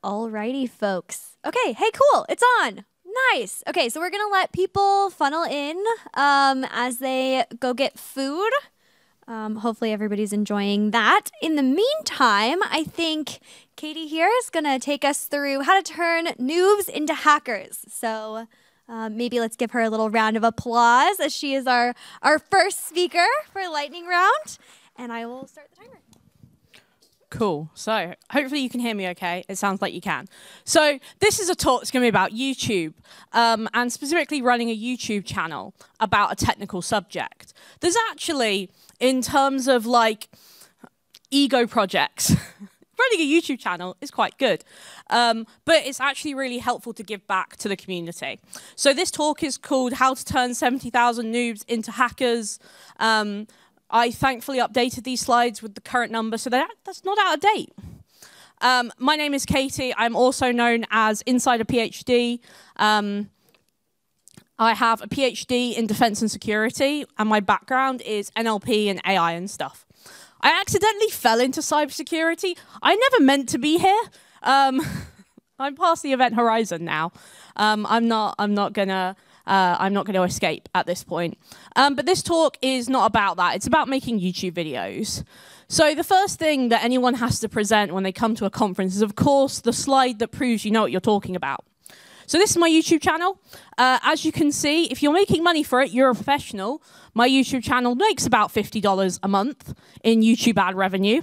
Alrighty, folks. Okay, hey, cool. It's on. Nice. Okay, so we're going to let people funnel in as they go get food. Hopefully everybody's enjoying that. In the meantime, I think Katie here is going to take us through how to turn noobs into hackers. So maybe let's give her a little round of applause as she is our first speaker for lightning round. And I will start the timer. Cool. So hopefully you can hear me okay. It sounds like you can. So this is a talk that's going to be about YouTube and specifically running a YouTube channel about a technical subject. There's actually, in terms of like ego projects, running a YouTube channel is quite good, but it's actually really helpful to give back to the community. So this talk is called How to Turn 70,000 Noobs into Hackers. I thankfully updated these slides with the current number, so that's not out of date. My name is Katie. I'm also known as Insider PhD. I have a PhD in defense and security, and my background is NLP and AI and stuff. I accidentally fell into cybersecurity. I never meant to be here. I'm past the event horizon now. I'm not gonna escape at this point. But this talk is not about that. It's about making YouTube videos. So the first thing that anyone has to present when they come to a conference is, of course, the slide that proves you know what you're talking about. So this is my YouTube channel. As you can see, if you're making money for it, you're a professional. My YouTube channel makes about $50 a month in YouTube ad revenue.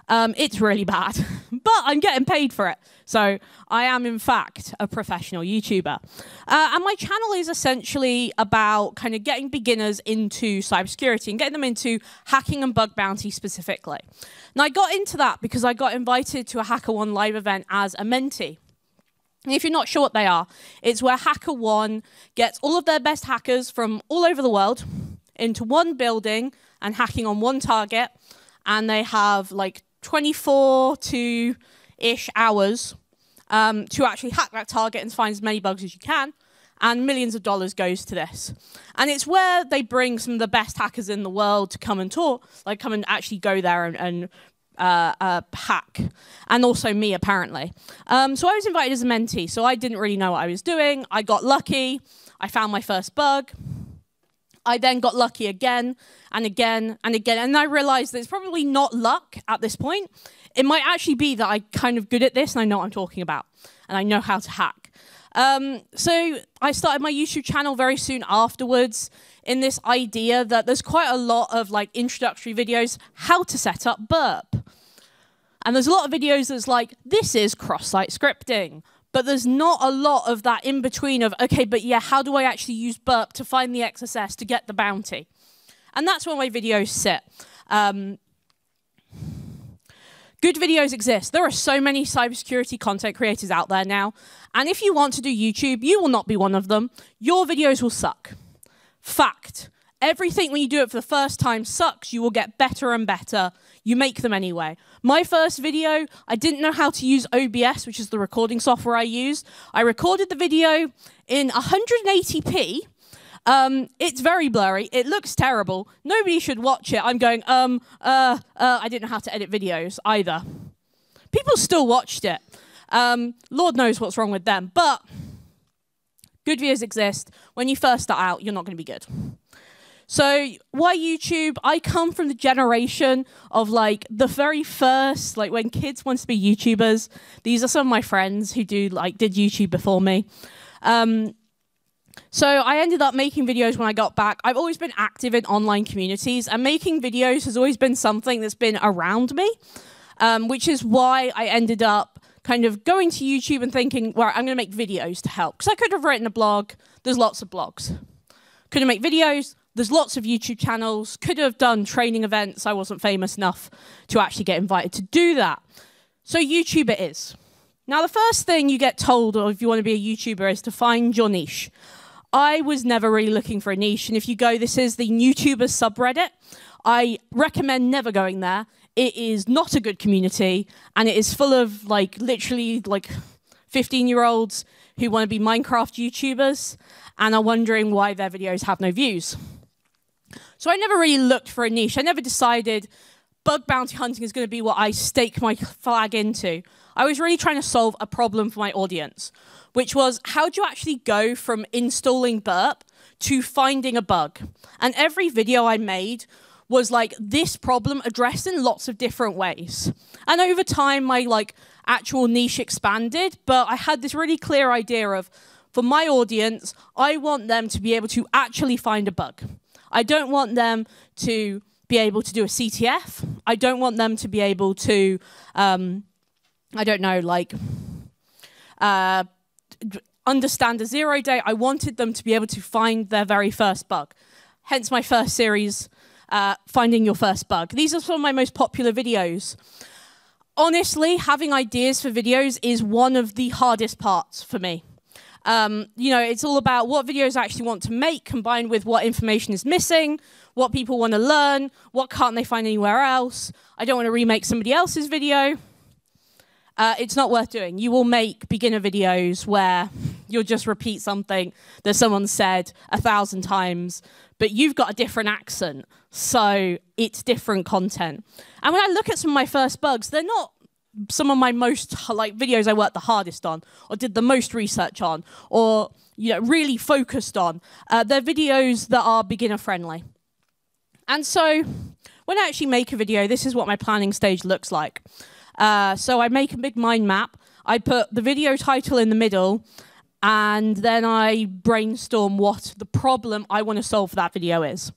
It's really bad, but I'm getting paid for it. So I am, in fact, a professional YouTuber. And my channel is essentially about kind of getting beginners into cybersecurity and getting them into hacking and bug bounty specifically. Now, I got into that because I got invited to a HackerOne live event as a mentee. And if you're not sure what they are, it's where HackerOne gets all of their best hackers from all over the world into one building and hacking on one target. And they have like 24-ish hours to actually hack that target and find as many bugs as you can. And millions of dollars goes to this. And it's where they bring some of the best hackers in the world to come and talk, like come and actually go there and hack. And also me, apparently. So I was invited as a mentee, so I didn't really know what I was doing. I got lucky. I found my first bug. I then got lucky again and again and again. And I realized that it's probably not luck at this point. It might actually be that I'm kind of good at this and I know what I'm talking about. And I know how to hack. So I started my YouTube channel very soon afterwards in this idea that there's quite a lot of like introductory videos, how to set up burp. And there's a lot of videos that's like, this is cross-site scripting. But there's not a lot of that in between of, okay, but yeah, how do I actually use burp to find the XSS to get the bounty? And that's where my videos sit. Good videos exist. There are so many cybersecurity content creators out there now. And if you want to do YouTube, you will not be one of them. Your videos will suck. Fact. Everything when you do it for the first time sucks. You will get better and better. You make them anyway. My first video, I didn't know how to use OBS, which is the recording software I use. I recorded the video in 180p. It's very blurry. It looks terrible. Nobody should watch it. I'm going, I didn't know how to edit videos either. People still watched it. Lord knows what's wrong with them. But good videos exist. When you first start out, you're not going to be good. So why YouTube? I come from the generation of like the very first, like when kids wanted to be YouTubers. These are some of my friends who did YouTube before me. So I ended up making videos when I got back. I've always been active in online communities, and making videos has always been something that's been around me, which is why I ended up kind of going to YouTube and thinking, well, I'm going to make videos to help. Because I could have written a blog. There's lots of blogs. Couldn't make videos. There's lots of YouTube channels. Could have done training events. I wasn't famous enough to actually get invited to do that. So YouTube it is. Now, the first thing you get told if you want to be a YouTuber is to find your niche. I was never really looking for a niche. And if you go, this is the YouTubers subreddit. I recommend never going there. It is not a good community. And it is full of like literally like 15-year-olds who want to be Minecraft YouTubers and are wondering why their videos have no views. So I never really looked for a niche. I never decided bug bounty hunting is going to be what I stake my flag into. I was really trying to solve a problem for my audience, which was how do you actually go from installing Burp to finding a bug? And every video I made was like this problem addressed in lots of different ways. And over time, my like actual niche expanded, but I had this really clear idea of, for my audience, I want them to be able to actually find a bug. I don't want them to be able to do a CTF. I don't want them to be able to, I don't know, like, understand a 0 day. I wanted them to be able to find their very first bug. Hence my first series, Finding Your First Bug. These are some of my most popular videos. Honestly, having ideas for videos is one of the hardest parts for me. You know, it's all about what videos I actually want to make combined with what information is missing, what people want to learn, what can't they find anywhere else. I don't want to remake somebody else's video. It's not worth doing. You will make beginner videos where you'll just repeat something that someone said 1,000 times, but you've got a different accent, so it's different content. And when I look at some of my first bugs, they're not some of my most like videos I worked the hardest on or did the most research on or really focused on. They're videos that are beginner friendly. And so when I actually make a video, this is what my planning stage looks like. So I make a big mind map. I put the video title in the middle, and then I brainstorm what the problem I want to solve for that video is.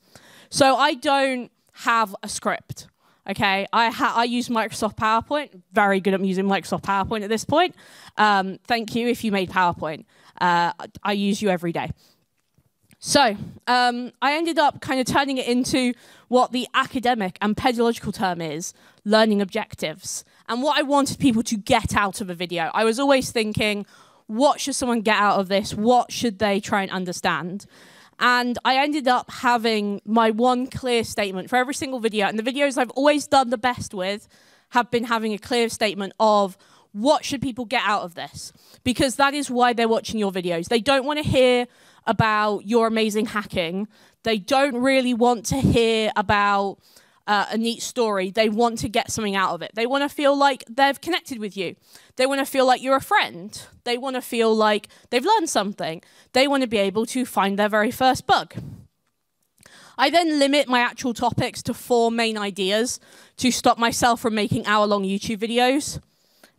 So I don't have a script. Okay, I use Microsoft PowerPoint. Very good at using Microsoft PowerPoint at this point. Thank you if you made PowerPoint. I use you every day. So I ended up kind of turning it into what the academic and pedagogical term is, learning objectives. And what I wanted people to get out of a video. I was always thinking, what should someone get out of this? What should they try and understand? And I ended up having my one clear statement for every single video. And the videos I've always done the best with have been having a clear statement of what should people get out of this? Because that is why they're watching your videos. They don't want to hear about your amazing hacking. They don't really want to hear about a neat story. They want to get something out of it. They want to feel like they've connected with you. They want to feel like you're a friend. They want to feel like they've learned something. They want to be able to find their very first bug. I then limit my actual topics to 4 main ideas to stop myself from making hour-long YouTube videos.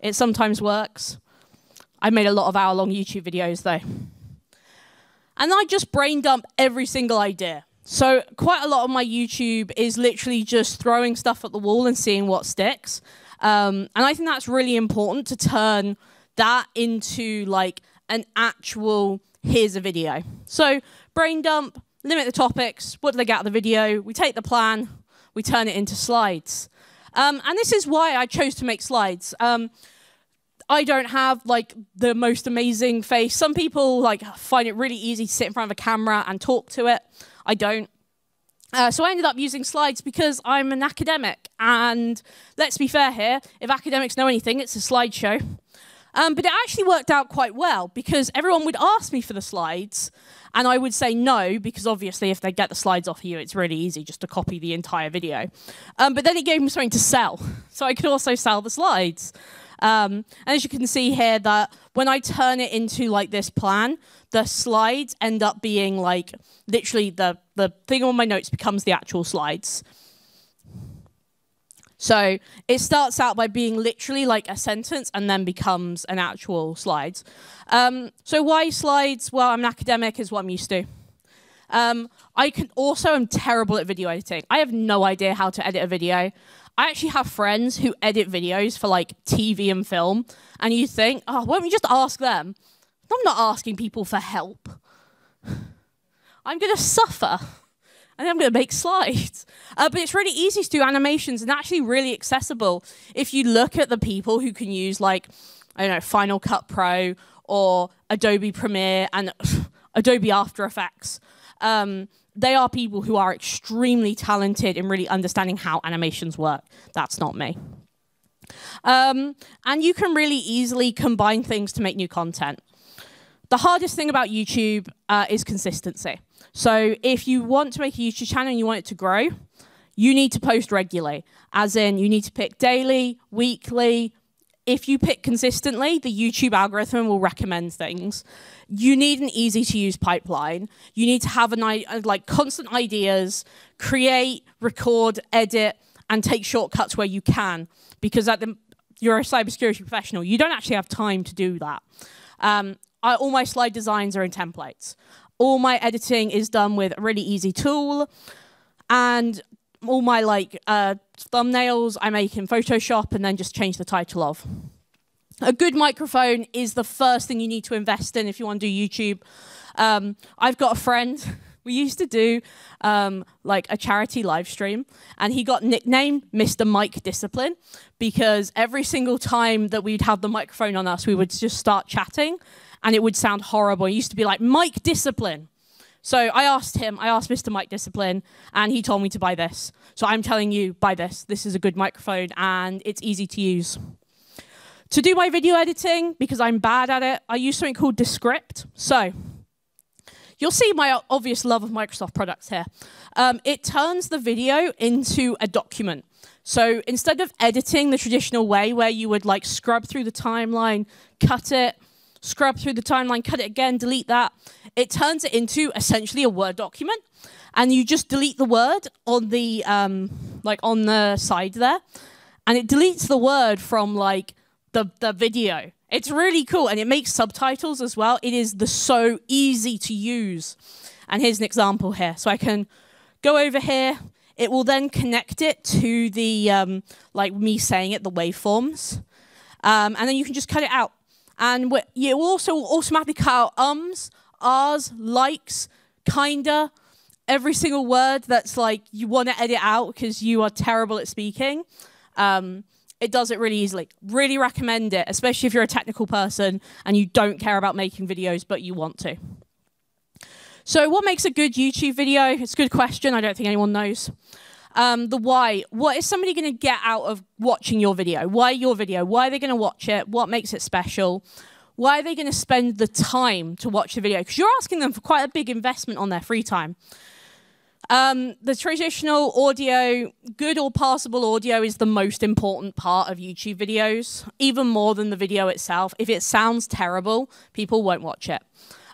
It sometimes works. I made a lot of hour-long YouTube videos, though. And I just brain dump every single idea. So quite a lot of my YouTube is literally just throwing stuff at the wall and seeing what sticks. And I think that's really important to turn that into like an actual, here's a video. So brain dump, limit the topics, what do they get out of the video? We take the plan, we turn it into slides. And this is why I chose to make slides. I don't have like the most amazing face. Some people like find it really easy to sit in front of a camera and talk to it. I don't. So I ended up using slides because I'm an academic. And let's be fair here, if academics know anything, it's a slideshow. But it actually worked out quite well because everyone would ask me for the slides and I would say no, because obviously if they get the slides off of you, it's really easy just to copy the entire video. But then it gave me something to sell. So I could also sell the slides. And as you can see here, that when I turn it into like this plan, the slides end up being like literally the thing on my notes becomes the actual slides. So it starts out by being literally like a sentence and then becomes an actual slides. So why slides? Well, I'm an academic is what I'm used to. I'm terrible at video editing. I have no idea how to edit a video. I actually have friends who edit videos for like TV and film, and you think, oh, why don't we just ask them? I'm not asking people for help. I'm going to suffer, and I'm going to make slides. But it's really easy to do animations and actually really accessible if you look at the people who can use like, I don't know, Final Cut Pro or Adobe Premiere and Adobe After Effects. They are people who are extremely talented in really understanding how animations work. That's not me. And you can really easily combine things to make new content. The hardest thing about YouTube is consistency. So if you want to make a YouTube channel and you want it to grow, you need to post regularly. As in, you need to pick daily, weekly, if you pick consistently, the YouTube algorithm will recommend things. You need an easy-to-use pipeline. You need to have like constant ideas, create, record, edit, and take shortcuts where you can, because you're a cybersecurity professional. You don't actually have time to do that. All my slide designs are in templates. All my editing is done with a really easy tool, and all my thumbnails I make in Photoshop and then just change the title of. A good microphone is the first thing you need to invest in if you want to do YouTube. I've got a friend, we used to do like a charity live stream, and he got nicknamed Mr. Mic Discipline because every single time that we'd have the microphone on us, we would just start chatting and it would sound horrible. It used to be like, Mic Discipline. So I asked Mr. Mic Discipline, and he told me to buy this. So I'm telling you, buy this. This is a good microphone, and it's easy to use. To do my video editing, because I'm bad at it, I use something called Descript. So you'll see my obvious love of Microsoft products here. It turns the video into a document. So instead of editing the traditional way where you would like scrub through the timeline, cut it, scrub through the timeline, cut it again, delete that, it turns it into essentially a Word document. And you just delete the word on the on the side there, and it deletes the word from like the video. It's really cool, and it makes subtitles as well. It is so easy to use. And here's an example here. So I can go over here. It will then connect it to the like me saying it, the waveforms, and then you can just cut it out. And you also automatically cut out ums, ahs, likes, kinda, every single word that's like you want to edit out because you are terrible at speaking. It does it really easily. Really recommend it, especially if you're a technical person and you don't care about making videos, but you want to. So what makes a good YouTube video? It's a good question. I don't think anyone knows. The why. What is somebody going to get out of watching your video? Why your video? Why are they going to watch it? What makes it special? Why are they going to spend the time to watch the video? Because you're asking them for quite a big investment on their free time. The traditional audio, good or passable audio, is the most important part of YouTube videos, even more than the video itself. If it sounds terrible, people won't watch it.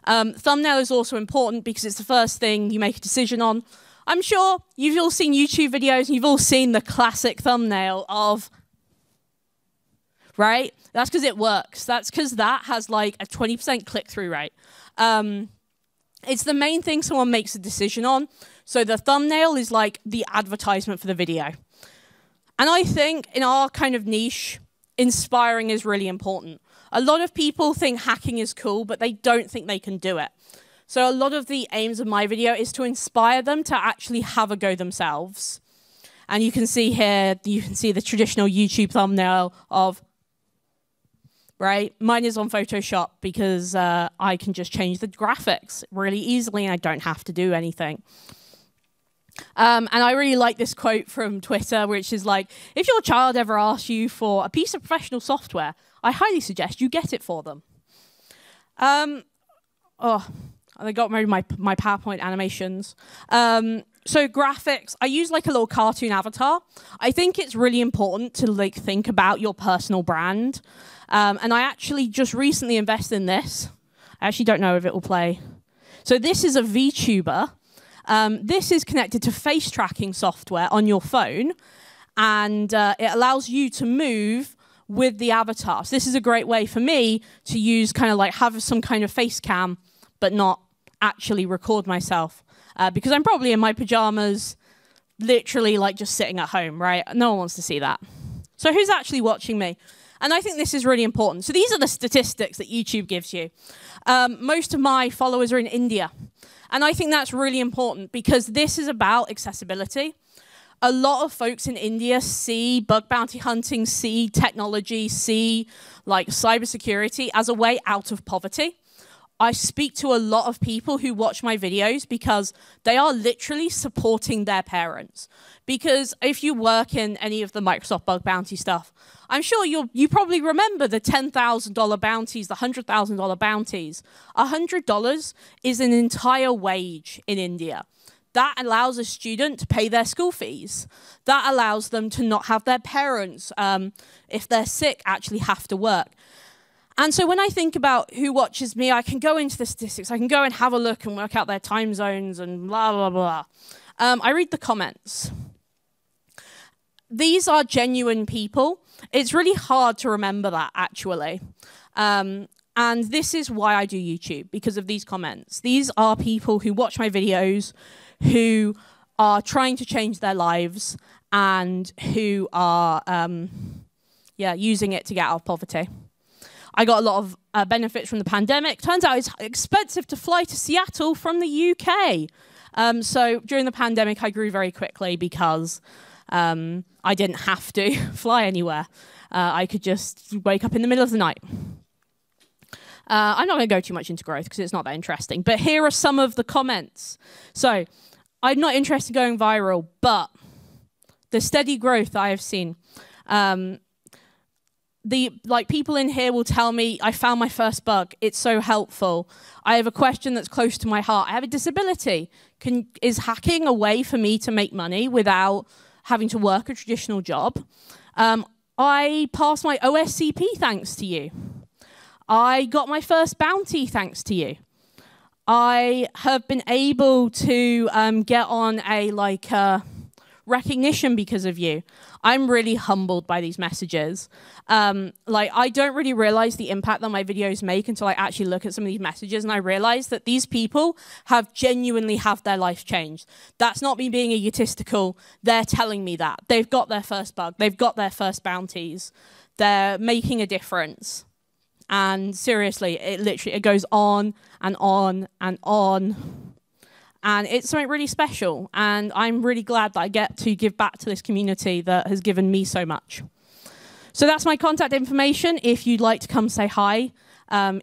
Thumbnail is also important because it's the first thing you make a decision on. I'm sure you've all seen YouTube videos and you've all seen the classic thumbnail of, right? That's because it works. That's because that has like a 20% click-through rate. It's the main thing someone makes a decision on. So the thumbnail is like the advertisement for the video. And I think in our kind of niche, inspiring is really important. A lot of people think hacking is cool, but they don't think they can do it. So a lot of the aims of my video is to inspire them to actually have a go themselves. And you can see here, you can see the traditional YouTube thumbnail of, right? Mine is on Photoshop because I can just change the graphics really easily and I don't have to do anything. And I really like this quote from Twitter, which is like, if your child ever asks you for a piece of professional software, I highly suggest you get it for them. I got rid of my PowerPoint animations. So graphics, I use like a little cartoon avatar. I think it's really important to like think about your personal brand. And I actually just recently invested in this. I actually don't know if it will play. So this is a VTuber. This is connected to face tracking software on your phone, and it allows you to move with the avatar. So this is a great way for me to use kind of like have some kind of face cam, but not actually record myself. Because I'm probably in my pajamas, literally like just sitting at home, right? No one wants to see that. So who's actually watching me? And I think this is really important. So these are the statistics that YouTube gives you. Most of my followers are in India. And I think that's really important because this is about accessibility. A lot of folks in India see bug bounty hunting, see technology, see like cybersecurity as a way out of poverty. I speak to a lot of people who watch my videos because they are literally supporting their parents. Because if you work in any of the Microsoft bug bounty stuff, I'm sure you probably remember the $10,000 bounties, the $100,000 bounties. $100 is an entire wage in India. That allows a student to pay their school fees. That allows them to not have their parents, if they're sick, actually have to work. And so when I think about who watches me, I can go into the statistics. I can go and have a look and work out their time zones and blah, blah, blah. I read the comments. These are genuine people. It's really hard to remember that, actually. And this is why I do YouTube, because of these comments. These are people who watch my videos, who are trying to change their lives, and who are using it to get out of poverty. I got a lot of benefits from the pandemic. Turns out it's expensive to fly to Seattle from the UK. So during the pandemic, I grew very quickly because I didn't have to fly anywhere. I could just wake up in the middle of the night. I'm not going to go too much into growth because it's not that interesting. But here are some of the comments. So I'm not interested in going viral, but the steady growth I have seen. People in here will tell me, I found my first bug. It's so helpful. I have a question that's close to my heart. I have a disability. Is hacking a way for me to make money without having to work a traditional job? I passed my OSCP thanks to you. I got my first bounty thanks to you. I have been able to get on a recognition because of you. I'm really humbled by these messages. I don't really realize the impact that my videos make until I actually look at some of these messages and I realize that these people have genuinely have their life changed. That's not me being egotistical. They're telling me that. They've got their first bug. They've got their first bounties. They're making a difference. And seriously, it goes on and on and on. And it's something really special. And I'm really glad that I get to give back to this community that has given me so much. So that's my contact information. If you'd like to come say hi,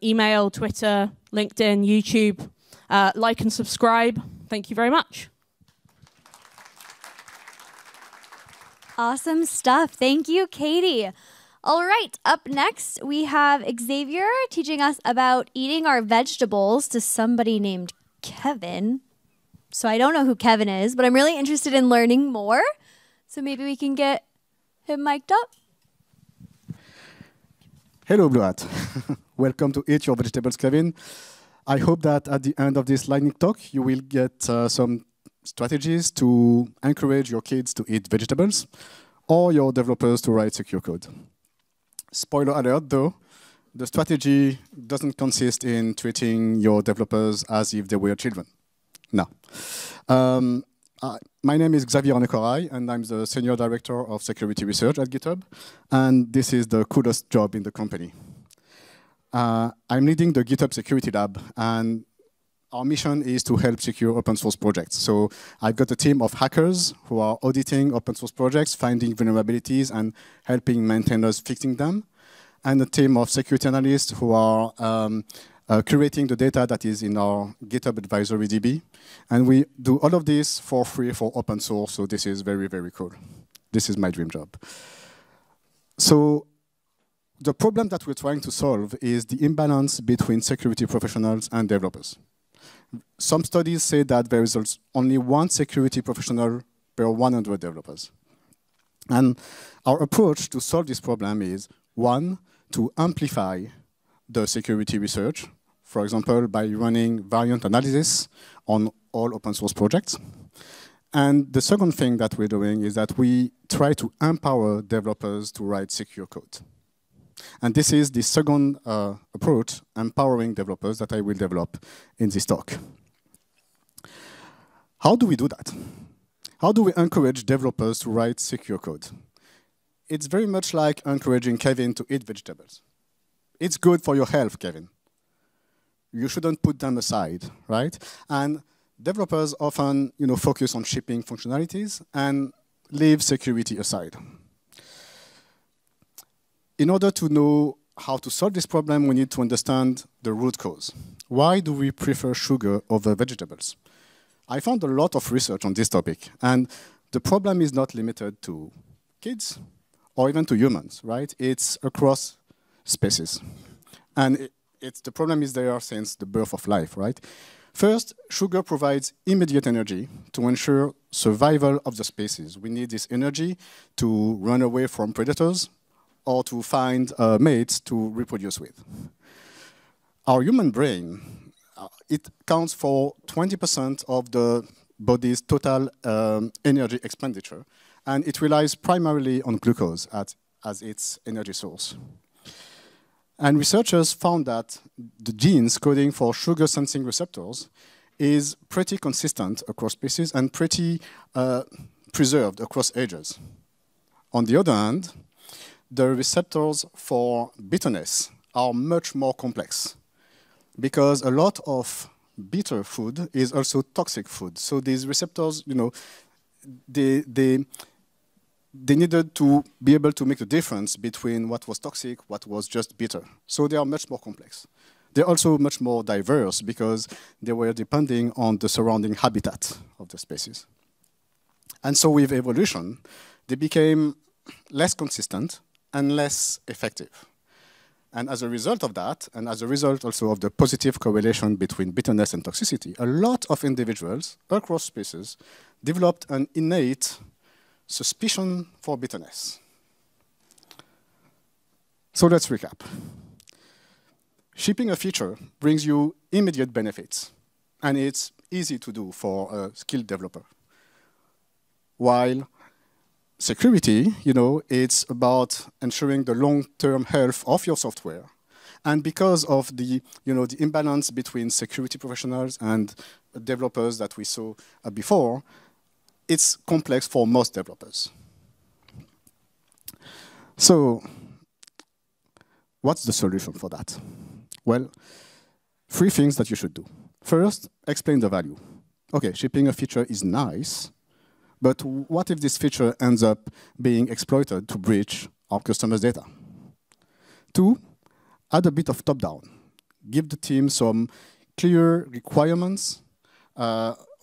email, Twitter, LinkedIn, YouTube, like and subscribe. Thank you very much. Awesome stuff. Thank you, Katie. All right, up next, we have Xavier teaching us about eating our vegetables to somebody named Kevin. So I don't know who Kevin is, but I'm really interested in learning more. So maybe we can get him mic'd up. Hello, BlueHat. Welcome to Eat Your Vegetables, Kevin. I hope that at the end of this lightning talk, you will get some strategies to encourage your kids to eat vegetables or your developers to write secure code. Spoiler alert, though, the strategy doesn't consist in treating your developers as if they were children. No. My name is Xavier Rene-Corail, and I'm the Senior Director of Security Research at GitHub, and this is the coolest job in the company. I'm leading the GitHub Security Lab, and our mission is to help secure open source projects. So I've got a team of hackers who are auditing open source projects, finding vulnerabilities, and helping maintainers fixing them, and a team of security analysts who are curating the data that is in our GitHub Advisory DB. And we do all of this for free for open source, so this is very, very cool. This is my dream job. So the problem that we're trying to solve is the imbalance between security professionals and developers. Some studies say that there is only one security professional per 100 developers. And our approach to solve this problem is, one, to amplify the security research, for example, by running variant analysis on all open source projects. And the second thing that we're doing is that we try to empower developers to write secure code. And this is the second approach, empowering developers, that I will develop in this talk. How do we do that? How do we encourage developers to write secure code? It's very much like encouraging Kevin to eat vegetables. It's good for your health, Kevin. You shouldn't put them aside, right? And developers often, focus on shipping functionalities and leave security aside. In order to know how to solve this problem, we need to understand the root cause. Why do we prefer sugar over vegetables? I found a lot of research on this topic, and the problem is not limited to kids or even to humans, right? It's across species. And the problem is there since the birth of life, right? First, sugar provides immediate energy to ensure survival of the species. We need this energy to run away from predators or to find mates to reproduce with. Our human brain, it counts for 20% of the body's total energy expenditure, and it relies primarily on glucose as its energy source. And researchers found that the genes coding for sugar sensing receptors is pretty consistent across species and pretty preserved across ages. On the other hand, the receptors for bitterness are much more complex because a lot of bitter food is also toxic food. So these receptors, they needed to be able to make the difference between what was toxic, what was just bitter. So they are much more complex. They're also much more diverse because they were depending on the surrounding habitat of the species. And so with evolution, they became less consistent and less effective. And as a result of that, and as a result also of the positive correlation between bitterness and toxicity, a lot of individuals across species developed an innate suspicion for bitterness. So let's recap. Shipping a feature brings you immediate benefits, and it's easy to do for a skilled developer. While security, it's about ensuring the long-term health of your software. And because of the imbalance between security professionals and developers that we saw before, it's complex for most developers. So, what's the solution for that? Well, 3 things that you should do. First, explain the value. Okay, shipping a feature is nice, but what if this feature ends up being exploited to breach our customers' data? 2, add a bit of top-down. Give the team some clear requirements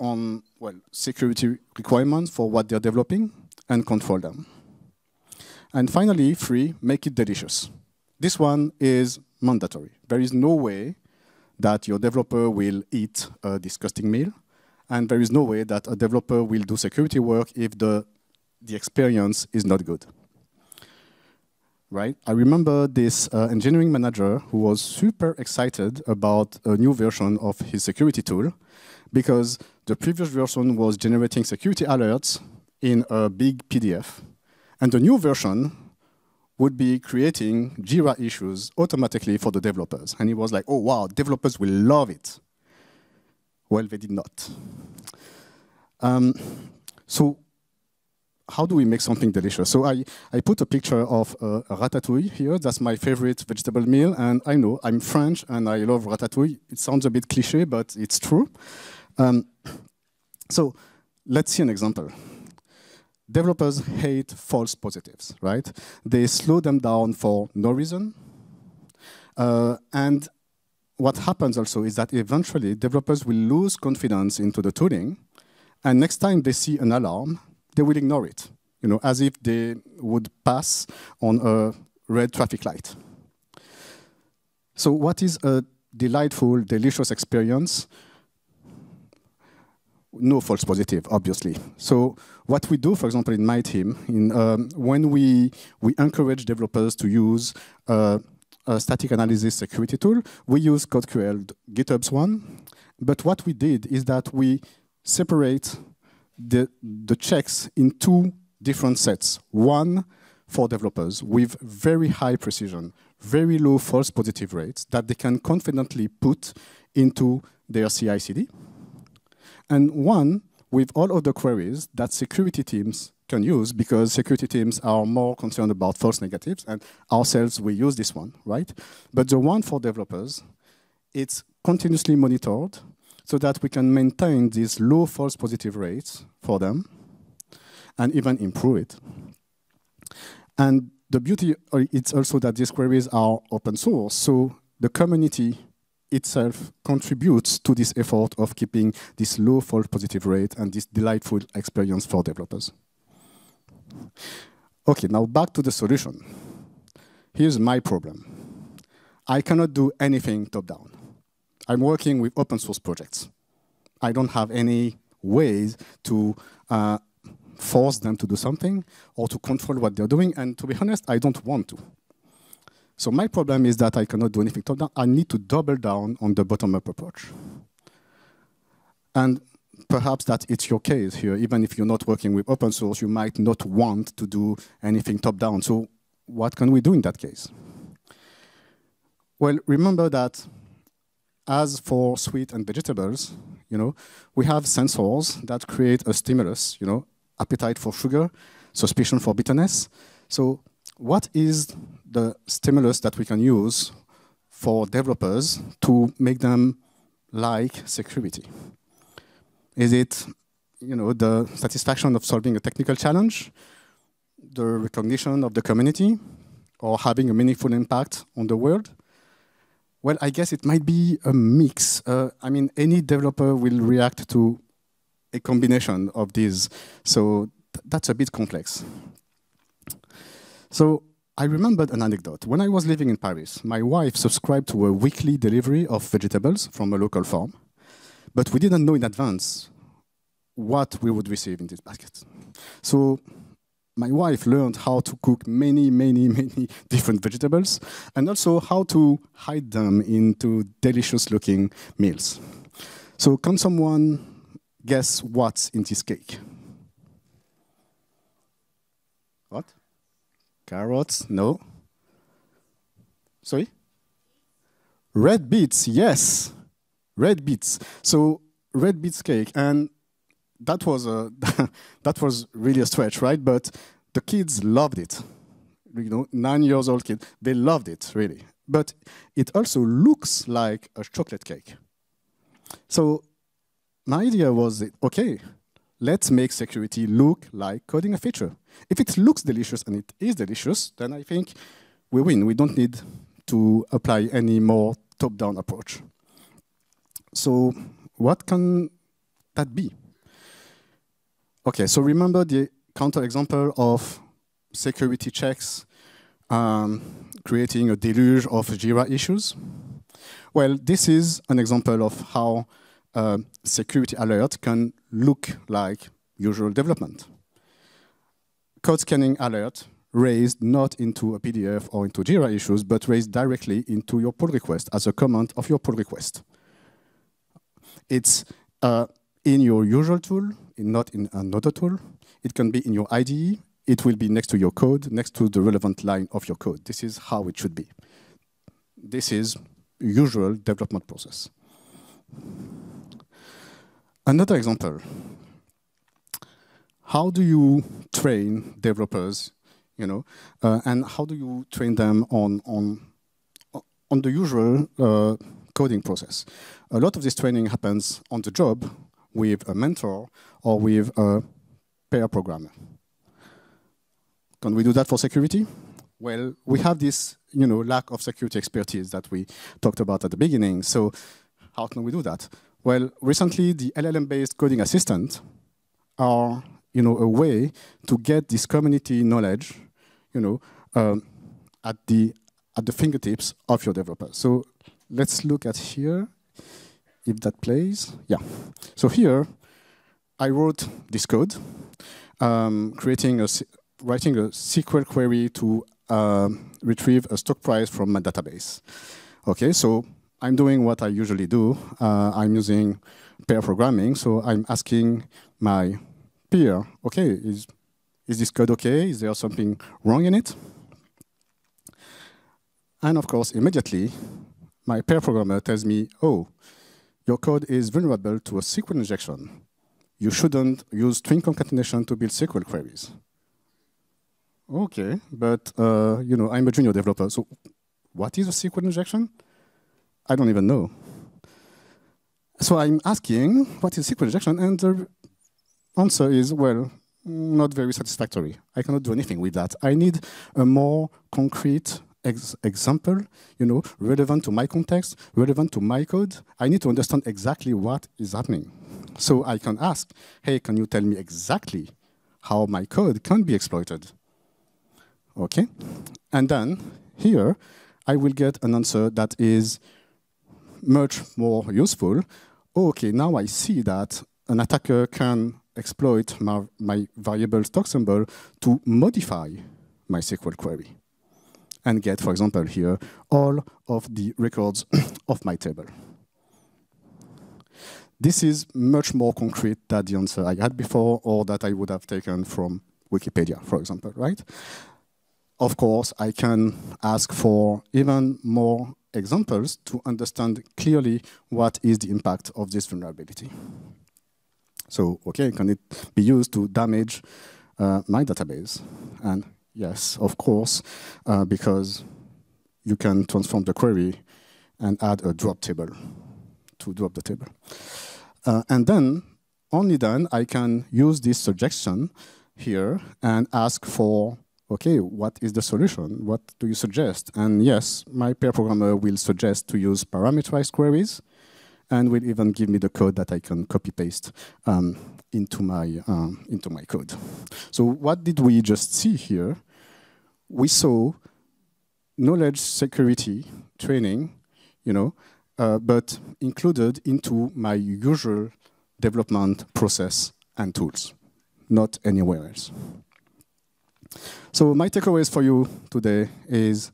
on security requirements for what they're developing and control them. And finally, 3, make it delicious. This one is mandatory. There is no way that your developer will eat a disgusting meal, and there is no way that a developer will do security work if the experience is not good. Right? I remember this engineering manager who was super excited about a new version of his security tool because the previous version was generating security alerts in a big PDF. And the new version would be creating Jira issues automatically for the developers. And he was like, oh, wow, developers will love it. Well, they did not. So how do we make something delicious? So I put a picture of a ratatouille here. That's my favorite vegetable meal. And I know, I'm French, and I love ratatouille. It sounds a bit cliché, but it's true. So let's see an example. Developers hate false positives, right? They slow them down for no reason. And what happens also is that eventually developers will lose confidence into the tooling, and next time they see an alarm, they will ignore it, as if they would pass on a red traffic light. So what is a delightful, delicious experience? No false positive, obviously. So what we do, for example, in my team, when we encourage developers to use a static analysis security tool, we use CodeQL, GitHub's one. But what we did is that we separate the checks in 2 different sets. One for developers with very high precision, very low false positive rates that they can confidently put into their CI/CD. And one with all of the queries that security teams can use, because security teams are more concerned about false negatives, and ourselves, we use this one, right? But the one for developers, it's continuously monitored so that we can maintain these low false positive rates for them and even improve it. And the beauty, it's also that these queries are open source, so the community itself contributes to this effort of keeping this low false positive rate and this delightful experience for developers. Okay, now back to the solution. Here's my problem. I cannot do anything top-down. I'm working with open source projects. I don't have any ways to force them to do something or to control what they're doing. And to be honest, I don't want to. So my problem is that I cannot do anything top-down. I need to double down on the bottom-up approach. And perhaps that it's your case here. Even if you're not working with open source, you might not want to do anything top-down. So what can we do in that case? Well, remember that as for sweet and vegetables, we have sensors that create a stimulus, appetite for sugar, suspicion for bitterness. So what is the stimulus that we can use for developers to make them like security? Is it, the satisfaction of solving a technical challenge, the recognition of the community, or having a meaningful impact on the world? Well, I guess it might be a mix. Any developer will react to a combination of these, so that's a bit complex. So I remembered an anecdote. When I was living in Paris, my wife subscribed to a weekly delivery of vegetables from a local farm, but we didn't know in advance what we would receive in this basket. So my wife learned how to cook many, many, many different vegetables, and also how to hide them into delicious-looking meals. So can someone guess what's in this cake? What? Carrots? No. Sorry? Red beets, yes. Red beets. So red beets cake, and that was that was really a stretch, right? But the kids loved it. 9-year-old kids, they loved it, really. But it also looks like a chocolate cake. So my idea was, okay, let's make security look like coding a feature. If it looks delicious and it is delicious, then I think we win. We don't need to apply any more top-down approach. So what can that be? Okay, so remember the counterexample of security checks creating a deluge of Jira issues? Well, this is an example of how security alert can look like usual development. Code scanning alert raised not into a PDF or into Jira issues, but raised directly into your pull request as a comment of your pull request. It's in your usual tool, not in another tool. It can be in your IDE. It will be next to your code, next to the relevant line of your code. This is how it should be. This is usual development process. Another example. How do you train developers, and how do you train them on the usual coding process? A lot of this training happens on the job with a mentor or with a pair programmer. Can we do that for security? Well, we have this, lack of security expertise that we talked about at the beginning. So how can we do that? Well, recently the LLM-based coding assistant are, a way to get this community knowledge, at the fingertips of your developers. So let's look at here, if that plays. Yeah. So here, I wrote this code, writing a SQL query to retrieve a stock price from my database. Okay, so I'm doing what I usually do. I'm using pair programming, so I'm asking my peer, okay, is this code okay? Is there something wrong in it? And of course, immediately, my pair programmer tells me, oh, your code is vulnerable to a SQL injection. You shouldn't use string concatenation to build SQL queries. Okay, but I'm a junior developer, so what is a SQL injection? I don't even know. So I'm asking, what is SQL injection? And the answer is, well, not very satisfactory. I cannot do anything with that. I need a more concrete example, relevant to my context, relevant to my code. I need to understand exactly what is happening. So I can ask, hey, can you tell me exactly how my code can be exploited? Okay. And then here, I will get an answer that is much more useful. oh, okay, now I see that an attacker can exploit my variable stock symbol to modify my SQL query and get, for example, here, all of the records of my table. This is much more concrete than the answer I had before or that I would have taken from Wikipedia, for example, right? Of course, I can ask for even more examples to understand clearly what is the impact of this vulnerability. So, okay, can it be used to damage my database? And yes, of course, because you can transform the query and add a drop table to drop the table. And then, only then, I can use this suggestion here and ask for, okay, what is the solution? What do you suggest? And yes, my pair programmer will suggest to use parameterized queries and will even give me the code that I can copy-paste into my code. So what did we just see here? We saw knowledge security training, but included into my usual development process and tools, not anywhere else. So my takeaways for you today is,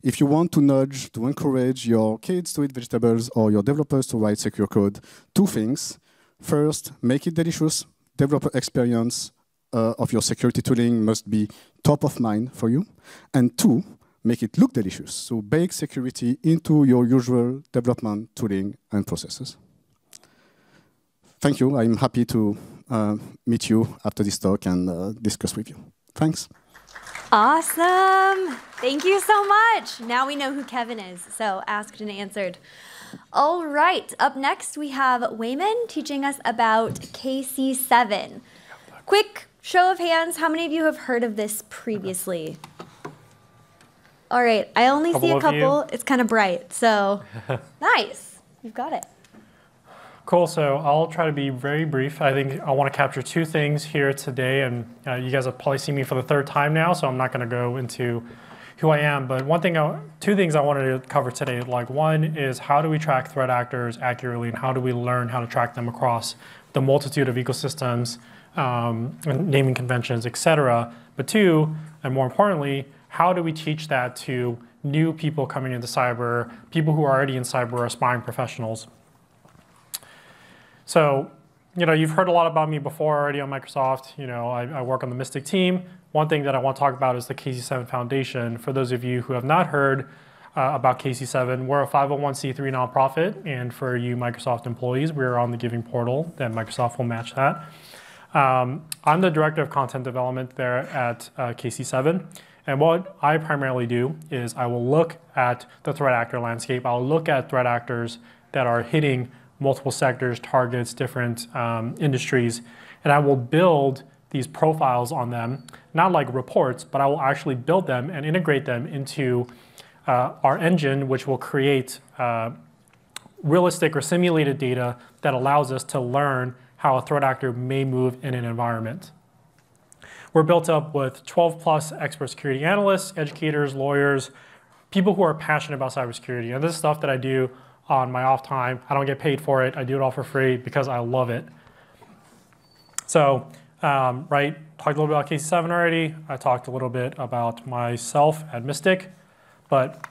if you want to nudge, to encourage your kids to eat vegetables or your developers to write secure code, two things. First, make it delicious. Developer experience of your security tooling must be top of mind for you. And two, make it look delicious. So bake security into your usual development tooling and processes. Thank you. I'm happy to meet you after this talk and discuss with you. Thanks. Awesome. Thank you so much. Now we know who Kevin is, so asked and answered. All right, up next we have Waymon teaching us about KC7. Quick show of hands, how many of you have heard of this previously? All right, I only see a couple. It's kind of bright, so nice. You've got it. Cool, so I'll try to be very brief. I think I want to capture two things here today, and you guys have probably seen me for the third time now, so I'm not going to go into who I am, but two things I wanted to cover today. Like, one is, how do we track threat actors accurately, and how do we learn how to track them across the multitude of ecosystems, and naming conventions, etc. But two, and more importantly, how do we teach that to new people coming into cyber, people who are already in cyber, aspiring professionals? So, you've heard a lot about me before already on Microsoft. I work on the Mystic team. One thing that I want to talk about is the KC7 Foundation. For those of you who have not heard about KC7, we're a 501c3 nonprofit, and for you Microsoft employees, we're on the giving portal, then Microsoft will match that. I'm the director of content development there at KC7, and what I primarily do is I will look at the threat actor landscape. I'll look at threat actors that are hitting multiple sectors, targets, different industries, and I will build these profiles on them, not like reports, but I will actually build them and integrate them into our engine, which will create realistic or simulated data that allows us to learn how a threat actor may move in an environment. We're built up with 12 plus expert security analysts, educators, lawyers, people who are passionate about cybersecurity. And this is stuff that I do on my off time. I don't get paid for it. I do it all for free because I love it. So, talked a little bit about KC7 already. I talked a little bit about myself at Mystic. But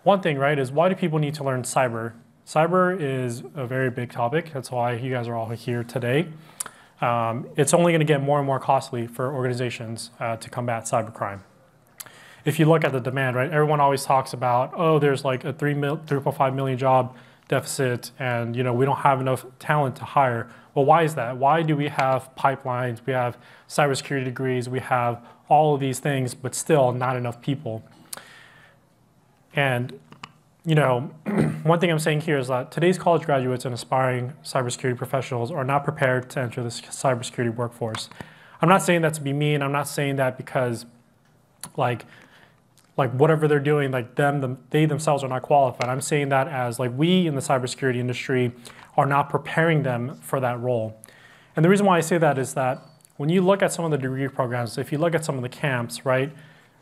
one thing, is why do people need to learn cyber? Cyber is a very big topic. That's why you guys are all here today. It's only going to get more and more costly for organizations to combat cybercrime. If you look at the demand, everyone always talks about, oh, there's like a 3.5 million job deficit, and we don't have enough talent to hire. Well, why is that? Why do we have pipelines? We have cybersecurity degrees. We have all of these things, but still not enough people. And one thing I'm saying here is that today's college graduates and aspiring cybersecurity professionals are not prepared to enter this cybersecurity workforce. I'm not saying that to be mean. I'm not saying that because like whatever they're doing, they themselves are not qualified. I'm saying that as we in the cybersecurity industry are not preparing them for that role. And the reason why I say that is that when you look at some of the degree programs, if you look at some of the camps,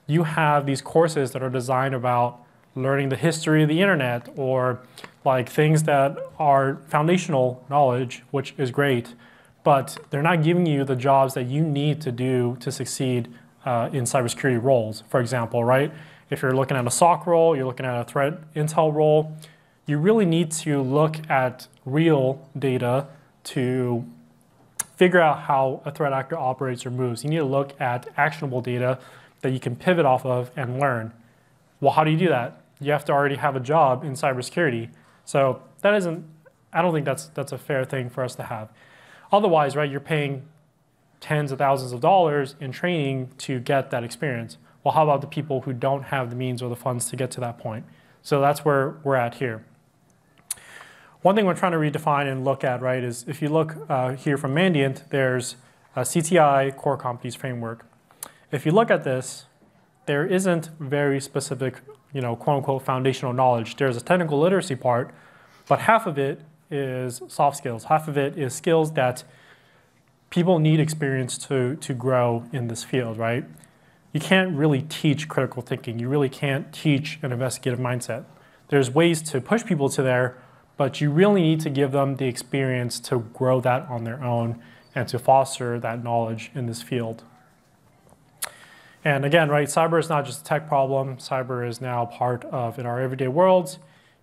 you have these courses that are designed about learning the history of the internet, or like things that are foundational knowledge, which is great, but they're not giving you the jobs that you need to do to succeed in cybersecurity roles, for example, right? If you're looking at a SOC role, you're looking at a threat intel role, you really need to look at real data to figure out how a threat actor operates or moves. You need to look at actionable data that you can pivot off of and learn. Well, how do you do that? You have to already have a job in cybersecurity. So that isn't, I don't think that's a fair thing for us to have. Otherwise, right, you're paying tens of thousands of dollars in training to get that experience. Well, how about the people who don't have the means or the funds to get to that point? So that's where we're at here. One thing we're trying to redefine and look at, right, is if you look here from Mandiant, there's a CTI core competencies framework. If you look at this, there isn't very specific, quote unquote, foundational knowledge. There's a technical literacy part, but half of it is soft skills. Half of it is skills that people need experience to grow in this field, right? You can't really teach critical thinking. You really can't teach an investigative mindset. There's ways to push people to there, but you really need to give them the experience to grow that on their own and to foster that knowledge in this field. And again, right, cyber is not just a tech problem. Cyber is now part of in our everyday worlds.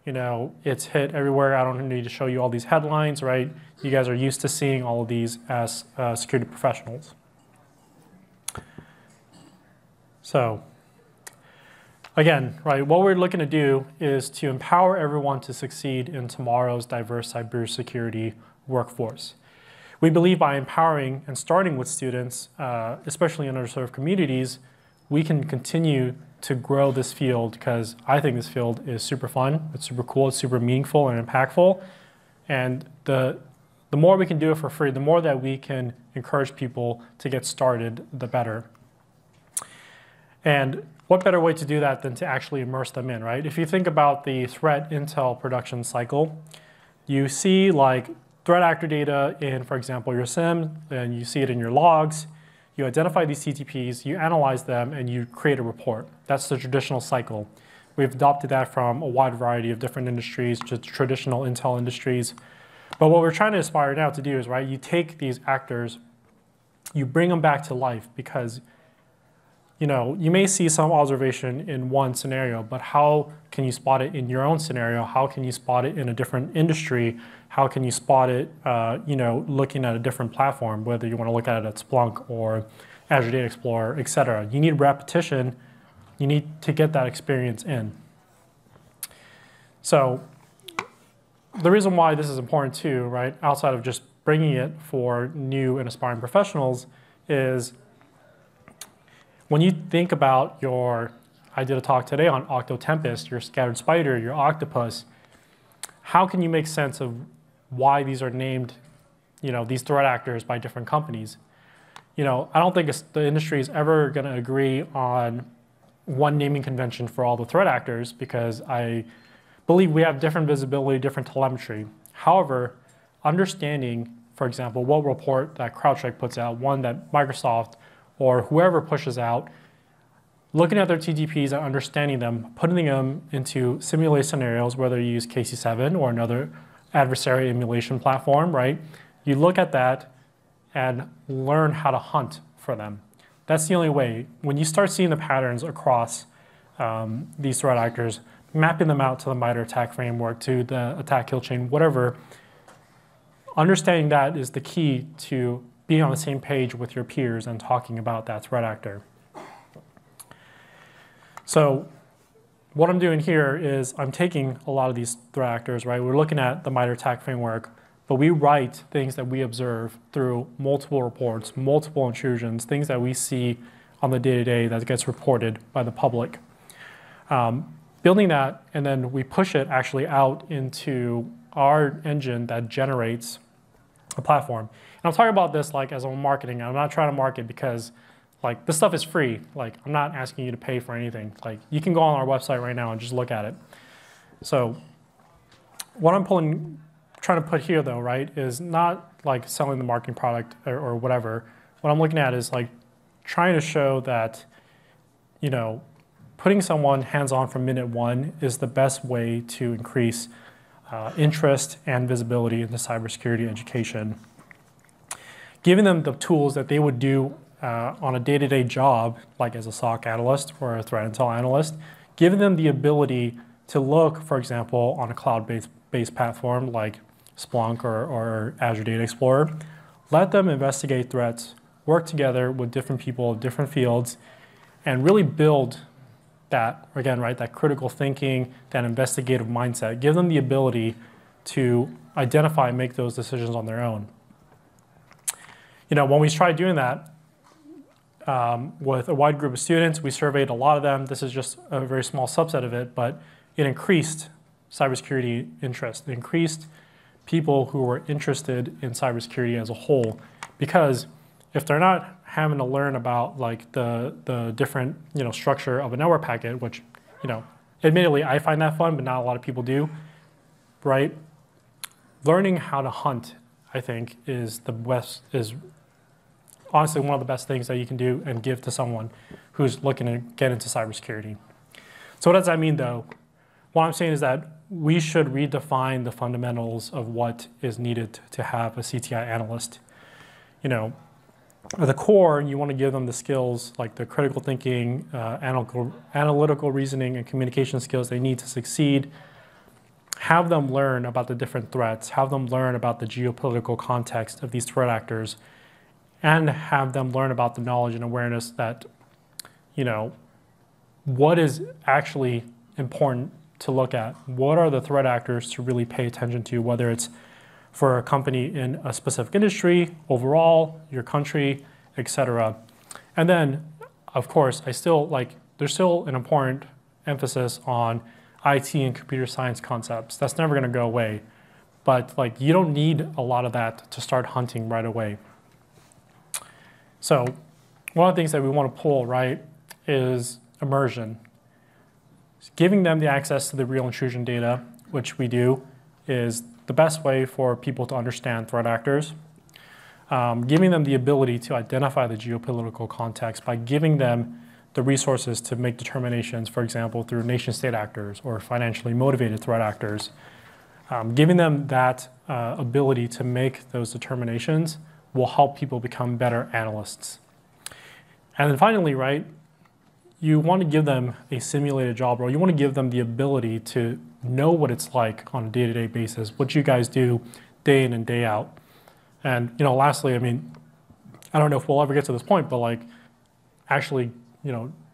It's hit everywhere. I don't need to show you all these headlines, right? You guys are used to seeing all of these as security professionals. So again, right, what we're looking to do is to empower everyone to succeed in tomorrow's diverse cybersecurity workforce. We believe by empowering and starting with students, especially in underserved communities, we can continue to grow this field, because I think this field is super fun, it's super cool, it's super meaningful and impactful. And the more we can do it for free, the more that we can encourage people to get started, the better. And what better way to do that than to actually immerse them in, right? If you think about the threat intel production cycle, you see like threat actor data in, for example, your SIM, and you see it in your logs. You identify these CTPs, you analyze them, and you create a report. That's the traditional cycle. We've adopted that from a wide variety of different industries, just traditional intel industries. But what we're trying to aspire now to do is, right, you take these actors, you bring them back to life, because you may see some observation in one scenario, but how can you spot it in your own scenario? How can you spot it in a different industry? How can you spot it, looking at a different platform, whether you want to look at it at Splunk or Azure Data Explorer, et cetera. You need repetition. You need to get that experience in. So the reason why this is important too, right, outside of just bringing it for new and aspiring professionals, is when you think about I did a talk today on Octotempest, your scattered spider, your octopus, how can you make sense of why these are named, these threat actors by different companies? I don't think the industry is ever going to agree on one naming convention for all the threat actors, because I believe we have different visibility, different telemetry. However, understanding, for example, what report that CrowdStrike puts out, one that Microsoft or whoever pushes out, looking at their TTPs and understanding them, putting them into simulated scenarios, whether you use KC7 or another adversary emulation platform, right? You look at that and learn how to hunt for them. That's the only way. When you start seeing the patterns across these threat actors, mapping them out to the MITRE attack framework, to the attack kill chain, whatever, understanding that is the key to being on the same page with your peers and talking about that threat actor. So what I'm doing here is I'm taking a lot of these threat actors, right? We're looking at the MITRE attack framework, but we write things that we observe through multiple reports, multiple intrusions, things that we see on the day-to-day that gets reported by the public. Building that, and then we push it actually out into our engine that generates a platform. And I'm talking about this like as I'm marketing. I'm not trying to market because like this stuff is free. Like I'm not asking you to pay for anything. Like you can go on our website right now and just look at it. So what I'm trying to put here though, right, is not like selling the marketing product or whatever. What I'm looking at is like trying to show that, putting someone hands-on from minute one is the best way to increase interest and visibility into cybersecurity education. Giving them the tools that they would do on a day-to-day job, like as a SOC analyst or a threat intel analyst, giving them the ability to look, for example, on a cloud-based platform like Splunk or Azure Data Explorer. Let them investigate threats, work together with different people in different fields, and really build that, again, right, that critical thinking, that investigative mindset. Give them the ability to identify and make those decisions on their own. You know, when we tried doing that with a wide group of students, we surveyed a lot of them. This is just a very small subset of it, but it increased cybersecurity interest. It increased people who were interested in cybersecurity as a whole, because if they're not having to learn about like the different structure of a network packet, which admittedly I find that fun, but not a lot of people do, right? Learning how to hunt, I think, is honestly one of the best things that you can do and give to someone who's looking to get into cybersecurity. So what does that mean, though? What I'm saying is that we should redefine the fundamentals of what is needed to have a CTI analyst. At the core, you want to give them the skills like the critical thinking, analytical reasoning, and communication skills they need to succeed. Have them learn about the different threats, have them learn about the geopolitical context of these threat actors, and have them learn about the knowledge and awareness that, what is actually important to look at. What are the threat actors to really pay attention to, whether it's for a company in a specific industry, overall, your country, etc. And then, of course, there's still an important emphasis on IT and computer science concepts. That's never going to go away. But you don't need a lot of that to start hunting right away. So one of the things that we want to pull, right, is immersion. Giving them the access to the real intrusion data, which we do, is the best way for people to understand threat actors. Giving them the ability to identify the geopolitical context by giving them the resources to make determinations, for example, through nation-state actors or financially motivated threat actors. Giving them that ability to make those determinations will help people become better analysts. And then finally, right, you want to give them a simulated job role. You want to give them the ability to know what it's like on a day-to-day basis, what you guys do day in and day out. And lastly, I don't know if we'll ever get to this point, but actually,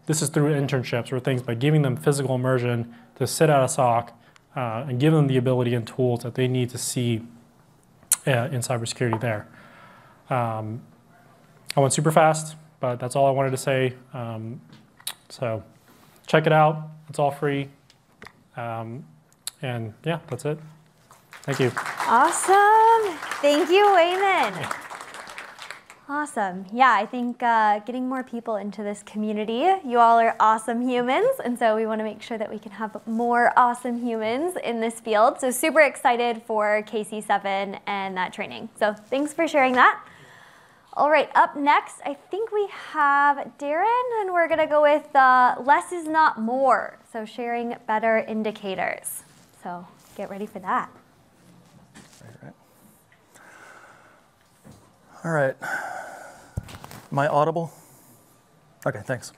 this is through internships or things by giving them physical immersion to sit at a SOC and give them the ability and tools that they need to see in cybersecurity there. I went super fast, but that's all I wanted to say. So check it out. It's all free. And yeah, that's it. Thank you. Awesome. Thank you, Waymon. Yeah. Awesome. Yeah, I think getting more people into this community, you all are awesome humans, and so we want to make sure that we can have more awesome humans in this field. So super excited for KC7 and that training. So thanks for sharing that. All right, up next, I think we have Darren, and we're going to go with less is not more, so sharing better indicators. So get ready for that. All right. Am I audible? Okay, thanks.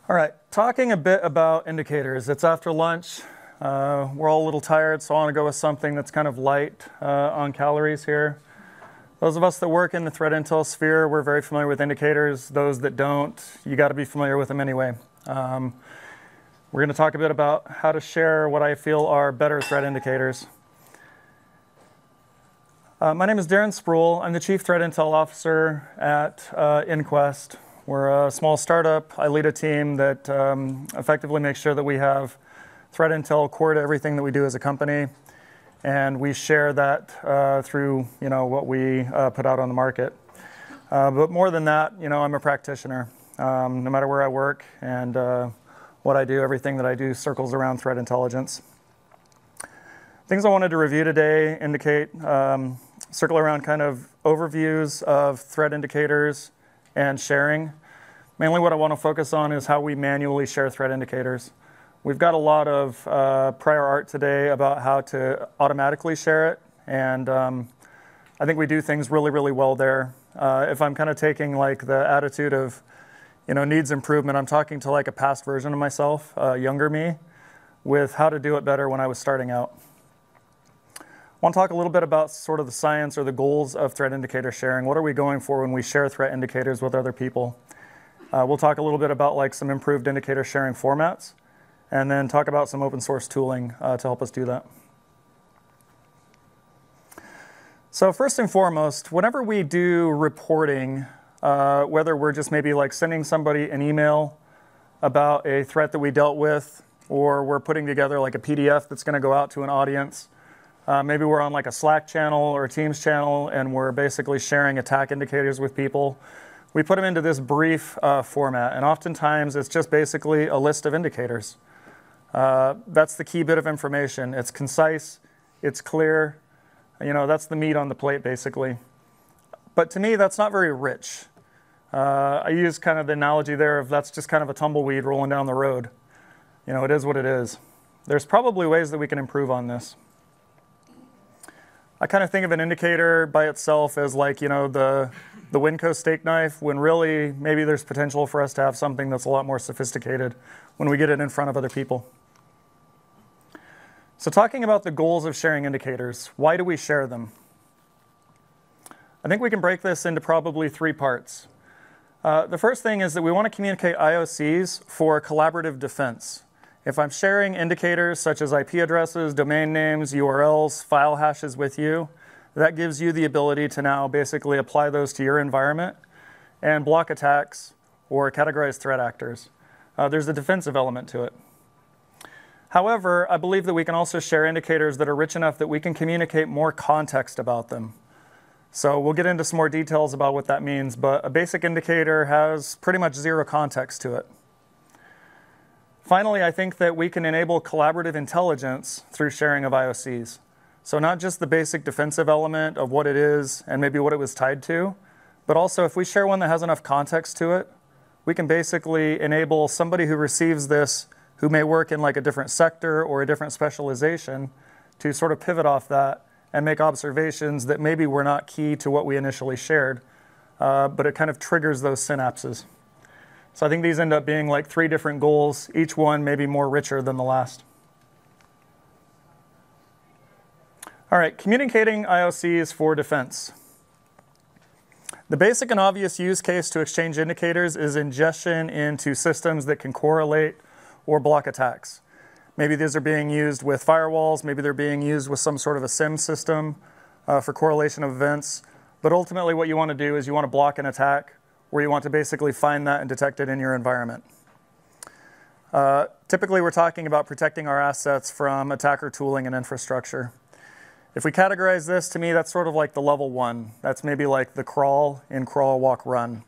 All right, talking a bit about indicators. It's after lunch. We're all a little tired, so I want to go with something that's kind of light on calories here. Those of us that work in the threat intel sphere, we're very familiar with indicators. Those that don't, you got to be familiar with them anyway. We're going to talk a bit about how to share what I feel are better threat indicators. My name is Darren Spruell. I'm the Chief Threat Intel Officer at Inquest. We're a small startup. I lead a team that effectively makes sure that we have threat intel core to everything that we do as a company, and we share that through what we put out on the market. But more than that, I'm a practitioner. No matter where I work and what I do, everything that I do circles around threat intelligence. Things I wanted to review today circle around kind of overviews of threat indicators and sharing. Mainly what I want to focus on is how we manually share threat indicators. We've got a lot of prior art today about how to automatically share it, and I think we do things really, really well there. If I'm kind of taking like the attitude of, needs improvement, I'm talking to like a past version of myself, younger me, with how to do it better when I was starting out. I want to talk a little bit about sort of the science or the goals of threat indicator sharing. What are we going for when we share threat indicators with other people? We'll talk a little bit about like some improved indicator sharing formats, and then talk about some open source tooling to help us do that. So first and foremost, whenever we do reporting, whether we're just maybe like sending somebody an email about a threat that we dealt with, or we're putting together like a PDF that's going to go out to an audience, maybe we're on like a Slack channel or a Teams channel and we're basically sharing attack indicators with people, we put them into this brief format, and oftentimes it's just basically a list of indicators. That's the key bit of information. It's concise, it's clear, that's the meat on the plate basically. But to me, that's not very rich. I use kind of the analogy there of that's just kind of a tumbleweed rolling down the road. It is what it is. There's probably ways that we can improve on this. I kind of think of an indicator by itself as like, the Winco steak knife, when really maybe there's potential for us to have something that's a lot more sophisticated when we get it in front of other people. So talking about the goals of sharing indicators, why do we share them? I think we can break this into probably 3 parts. The first thing is that we want to communicate IOCs for collaborative defense. If I'm sharing indicators such as IP addresses, domain names, URLs, file hashes with you, that gives you the ability to now basically apply those to your environment and block attacks or categorize threat actors. There's a defensive element to it. However, I believe that we can also share indicators that are rich enough that we can communicate more context about them. So we'll get into some more details about what that means, but a basic indicator has pretty much 0 context to it. Finally, I think that we can enable collaborative intelligence through sharing of IOCs. So not just the basic defensive element of what it is and maybe what it was tied to, but also if we share one that has enough context to it, we can basically enable somebody who receives this, who may work in like a different sector or a different specialization, to sort of pivot off that and make observations that maybe were not key to what we initially shared, but it kind of triggers those synapses. So I think these end up being like 3 different goals, each one maybe more richer than the last. All right, communicating IOCs for defense. The basic and obvious use case to exchange indicators is ingestion into systems that can correlate or block attacks. Maybe these are being used with firewalls, maybe they're being used with some sort of a SIM system for correlation of events. But ultimately what you want to do is you want to block an attack, where you want to basically find that and detect it in your environment. Typically we're talking about protecting our assets from attacker tooling and infrastructure. If we categorize this, to me that's sort of like the level 1. That's maybe like the crawl, in crawl, walk, run.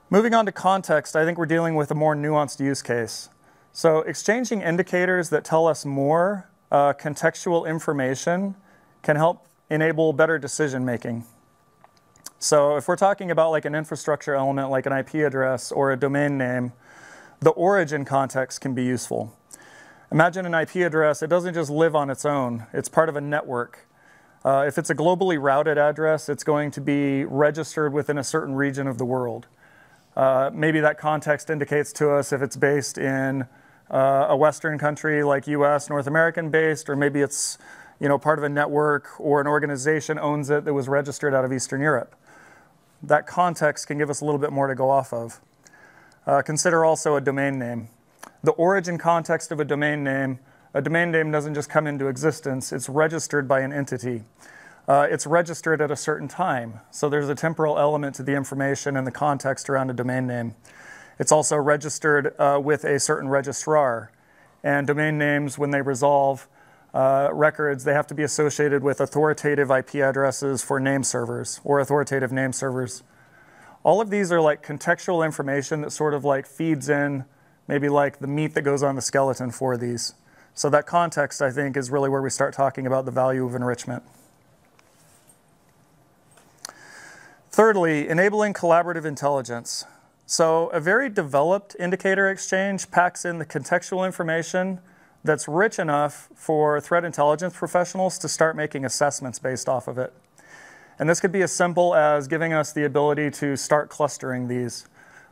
Moving on to context, I think we're dealing with a more nuanced use case. So exchanging indicators that tell us more contextual information can help enable better decision making. So if we're talking about like an infrastructure element like an IP address or a domain name, the origin context can be useful. Imagine an IP address, it doesn't just live on its own, it's part of a network. If it's a globally routed address, it's going to be registered within a certain region of the world. Maybe that context indicates to us if it's based in a Western country like US, North American based, or maybe it's part of a network or an organization owns it that was registered out of Eastern Europe. That context can give us a little bit more to go off of. Consider also a domain name. The origin context of a domain name doesn't just come into existence, it's registered by an entity. It's registered at a certain time, so there's a temporal element to the information and the context around a domain name. It's also registered with a certain registrar, and domain names, when they resolve records, they have to be associated with authoritative IP addresses for name servers or authoritative name servers. All of these are like contextual information that sort of like feeds in maybe like the meat that goes on the skeleton for these. So that context, I think, is really where we start talking about the value of enrichment. Thirdly, enabling collaborative intelligence. So a very developed indicator exchange packs in the contextual information that's rich enough for threat intelligence professionals to start making assessments based off of it. And this could be as simple as giving us the ability to start clustering these.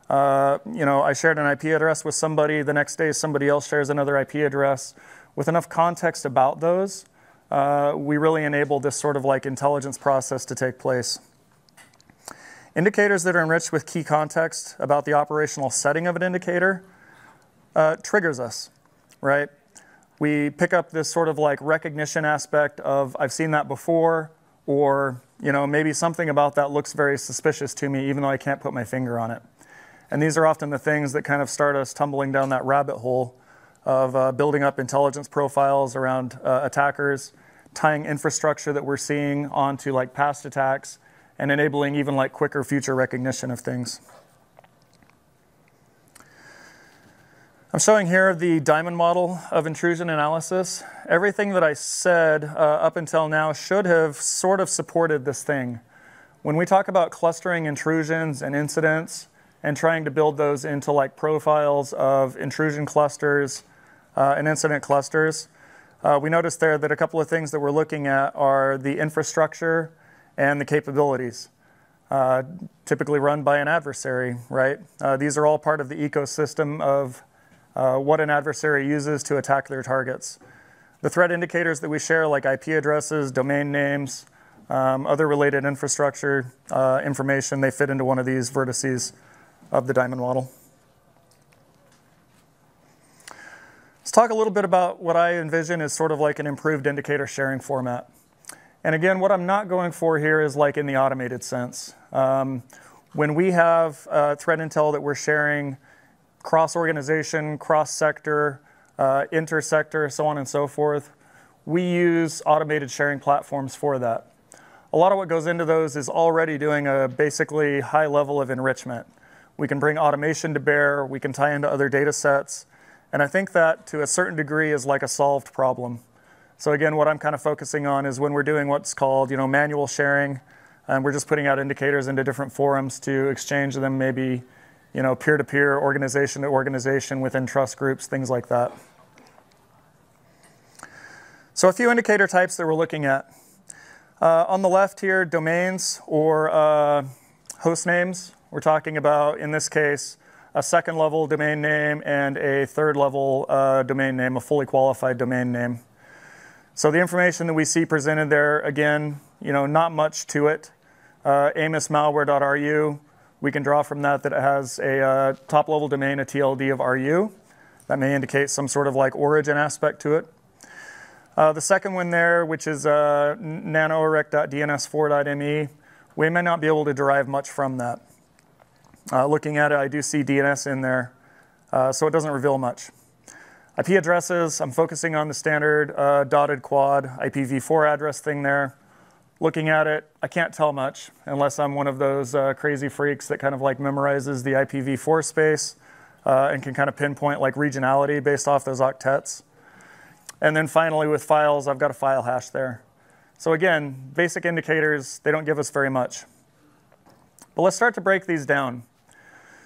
I shared an IP address with somebody, the next day somebody else shares another IP address. With enough context about those, we really enable this sort of like intelligence process to take place. Indicators that are enriched with key context about the operational setting of an indicator triggers us, right? We pick up this sort of like recognition aspect of I've seen that before, or maybe something about that looks very suspicious to me even though I can't put my finger on it. And these are often the things that kind of start us tumbling down that rabbit hole of building up intelligence profiles around attackers, tying infrastructure that we're seeing onto like past attacks, and enabling even like quicker future recognition of things. I'm showing here the diamond model of intrusion analysis. Everything that I said up until now should have sort of supported this thing. When we talk about clustering intrusions and incidents and trying to build those into like profiles of intrusion clusters and incident clusters, we noticed there that a couple of things that we're looking at are the infrastructure and the capabilities, typically run by an adversary, right? These are all part of the ecosystem of what an adversary uses to attack their targets. The threat indicators that we share, like IP addresses, domain names, other related infrastructure information, they fit into one of these vertices of the diamond model. Let's talk a little bit about what I envision as sort of like an improved indicator sharing format. And again, what I'm not going for here is like in the automated sense. When we have threat intel that we're sharing cross-organization, cross-sector, inter-sector, so on and so forth, we use automated sharing platforms for that. A lot of what goes into those is already doing a basically high level of enrichment. We can bring automation to bear, we can tie into other data sets, and I think that to a certain degree is like a solved problem. So again, what I'm kind of focusing on is when we're doing what's called manual sharing, and we're just putting out indicators into different forums to exchange them, maybe peer-to-peer, organization to organization, within trust groups, things like that. So a few indicator types that we're looking at. On the left here, domains or host names. We're talking about, in this case, a second level domain name and a third level domain name, a fully qualified domain name. So the information that we see presented there, again, not much to it. amosmalware.ru, we can draw from that that it has a top-level domain, a TLD of RU. That may indicate some sort of like origin aspect to it. The second one there, which is nanoorec.dns4.me, we may not be able to derive much from that. Looking at it, I do see DNS in there, so it doesn't reveal much. IP addresses, I'm focusing on the standard dotted quad IPv4 address thing there. Looking at it, I can't tell much unless I'm one of those crazy freaks that kind of like memorizes the IPv4 space and can kind of pinpoint like regionality based off those octets. And then finally with files, I've got a file hash there. So again, basic indicators, they don't give us very much. But let's start to break these down.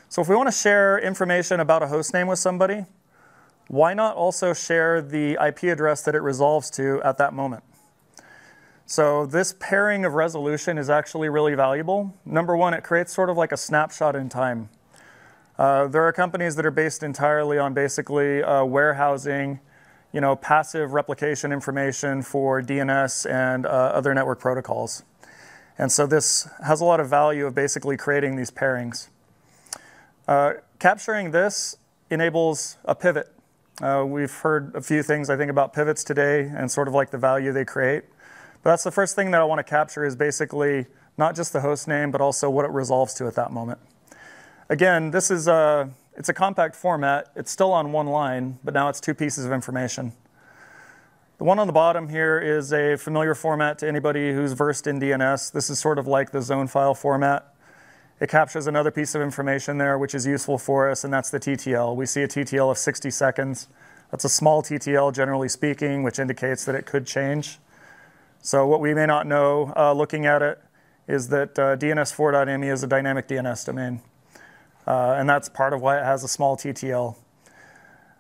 So if we want to share information about a host name with somebody, why not also share the IP address that it resolves to at that moment? So this pairing of resolution is actually really valuable. Number one, it creates sort of like a snapshot in time. There are companies that are based entirely on basically warehousing, passive replication information for DNS and other network protocols. And so this has a lot of value of basically creating these pairings. Capturing this enables a pivot. We've heard a few things, I think, about pivots today and sort of like the value they create. But that's the first thing that I want to capture is basically not just the host name, but also what it resolves to at that moment. Again, this is it's a compact format. It's still on one line, but now it's two pieces of information. The one on the bottom here is a familiar format to anybody who's versed in DNS. This is sort of like the zone file format. It captures another piece of information there, which is useful for us, and that's the TTL. We see a TTL of 60 seconds. That's a small TTL, generally speaking, which indicates that it could change. So what we may not know looking at it is that DNS4.me is a dynamic DNS domain. And that's part of why it has a small TTL.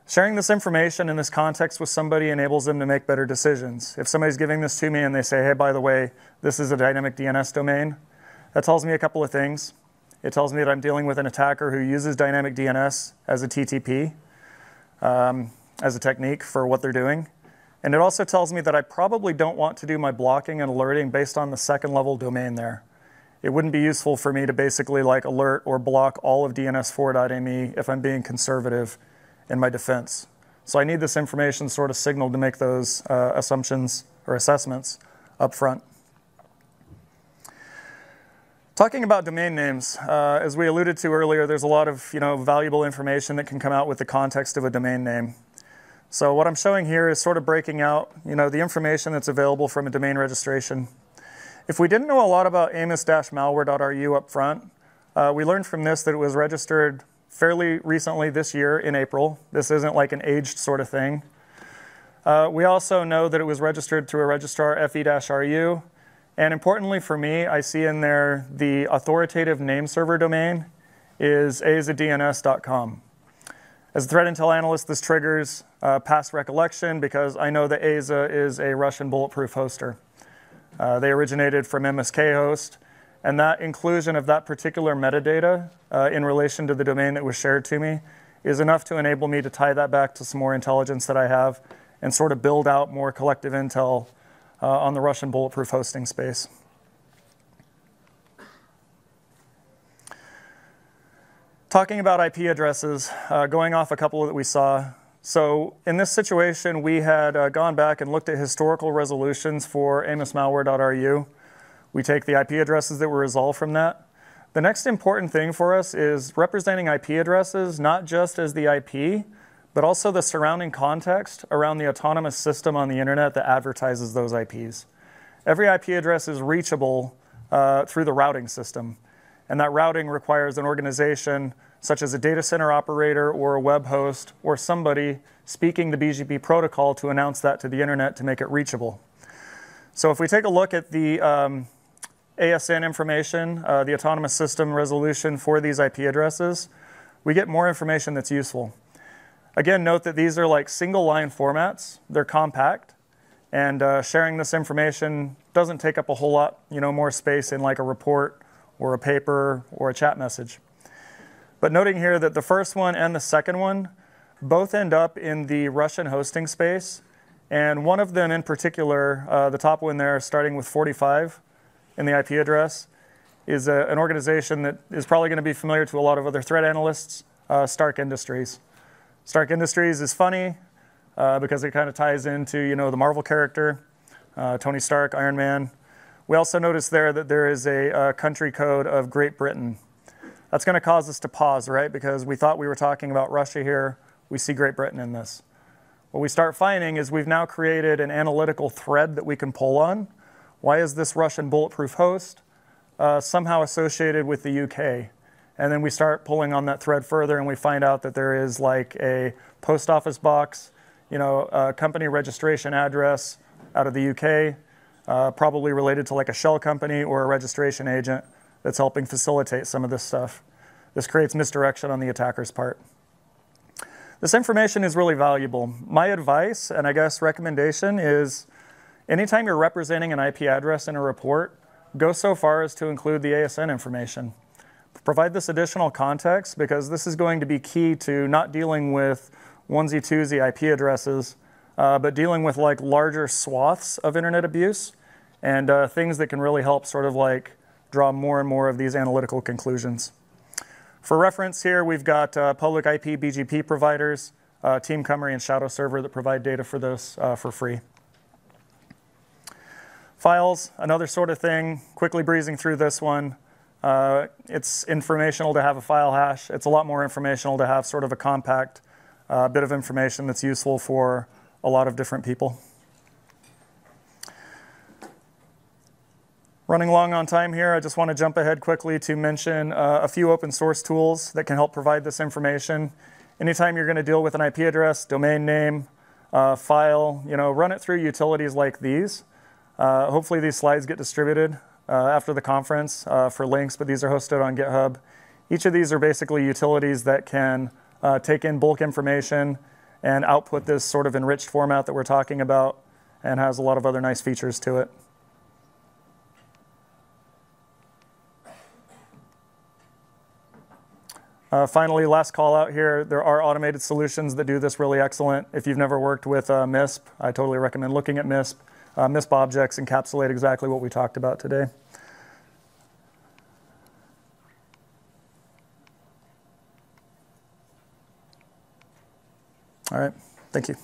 Sharing this information in this context with somebody enables them to make better decisions. If somebody's giving this to me and they say, hey, by the way, this is a dynamic DNS domain, that tells me a couple of things. It tells me that I'm dealing with an attacker who uses dynamic DNS as a TTP, as a technique for what they're doing. And it also tells me that I probably don't want to do my blocking and alerting based on the second level domain there. It wouldn't be useful for me to basically like alert or block all of DNS4.me if I'm being conservative in my defense. So I need this information sort of signaled to make those assumptions or assessments up front. Talking about domain names, as we alluded to earlier, there's a lot of valuable information that can come out with the context of a domain name. So what I'm showing here is sort of breaking out the information that's available from a domain registration. If we didn't know a lot about amos-malware.ru up front, we learned from this that it was registered fairly recently this year in April. This isn't like an aged sort of thing. We also know that it was registered through a registrar FE-RU. And importantly for me, I see in there the authoritative name server domain is azadns.com. As a threat intel analyst, this triggers past recollection because I know that AZA is a Russian bulletproof hoster. They originated from MSK host. And that inclusion of that particular metadata in relation to the domain that was shared to me is enough to enable me to tie that back to some more intelligence that I have and sort of build out more collective intel on the Russian bulletproof hosting space. Talking about IP addresses, going off a couple that we saw. So in this situation, we had gone back and looked at historical resolutions for amos-malware.ru. We take the IP addresses that were resolved from that. The next important thing for us is representing IP addresses, not just as the IP, but also the surrounding context around the autonomous system on the internet that advertises those IPs. Every IP address is reachable through the routing system. And that routing requires an organization such as a data center operator or a web host or somebody speaking the BGP protocol to announce that to the internet to make it reachable. So if we take a look at the ASN information, the autonomous system resolution for these IP addresses, we get more information that's useful. Again, note that these are like single line formats. They're compact, and sharing this information doesn't take up a whole lot more space in like a report or a paper or a chat message. But noting here that the first one and the second one both end up in the Russian hosting space, and one of them in particular, the top one there starting with 45 in the IP address, is an organization that is probably going to be familiar to a lot of other threat analysts, Stark Industries. Stark Industries is funny because it kind of ties into the Marvel character, Tony Stark, Iron Man. We also notice there that there is a country code of Great Britain. That's going to cause us to pause, right? Because we thought we were talking about Russia here. We see Great Britain in this. What we start finding is we've now created an analytical thread that we can pull on. Why is this Russian bulletproof host somehow associated with the UK? And then we start pulling on that thread further and we find out that there is like a post office box, a company registration address out of the UK, probably related to like a shell company or a registration agent that's helping facilitate some of this stuff. This creates misdirection on the attacker's part. This information is really valuable. My advice, and I guess recommendation, is anytime you're representing an IP address in a report, go so far as to include the ASN information. Provide this additional context because this is going to be key to not dealing with onesie-twosie IP addresses, but dealing with like larger swaths of internet abuse and things that can really help sort of like draw more and more of these analytical conclusions. For reference here, we've got public IP BGP providers, Team Cumry and Shadow Server that provide data for those for free. Files, another sort of thing, quickly breezing through this one. It's informational to have a file hash. It's a lot more informational to have sort of a compact bit of information that's useful for a lot of different people. Running long on time here, I just want to jump ahead quickly to mention a few open source tools that can help provide this information. Anytime you're going to deal with an IP address, domain name, file, run it through utilities like these. Hopefully these slides get distributed. after the conference for links, but these are hosted on GitHub. Each of these are basically utilities that can take in bulk information and output this sort of enriched format that we're talking about, and has a lot of other nice features to it. Finally, last call out here, there are automated solutions that do this really excellent. If you've never worked with MISP, I totally recommend looking at MISP. MISP objects encapsulate exactly what we talked about today. All right, thank you.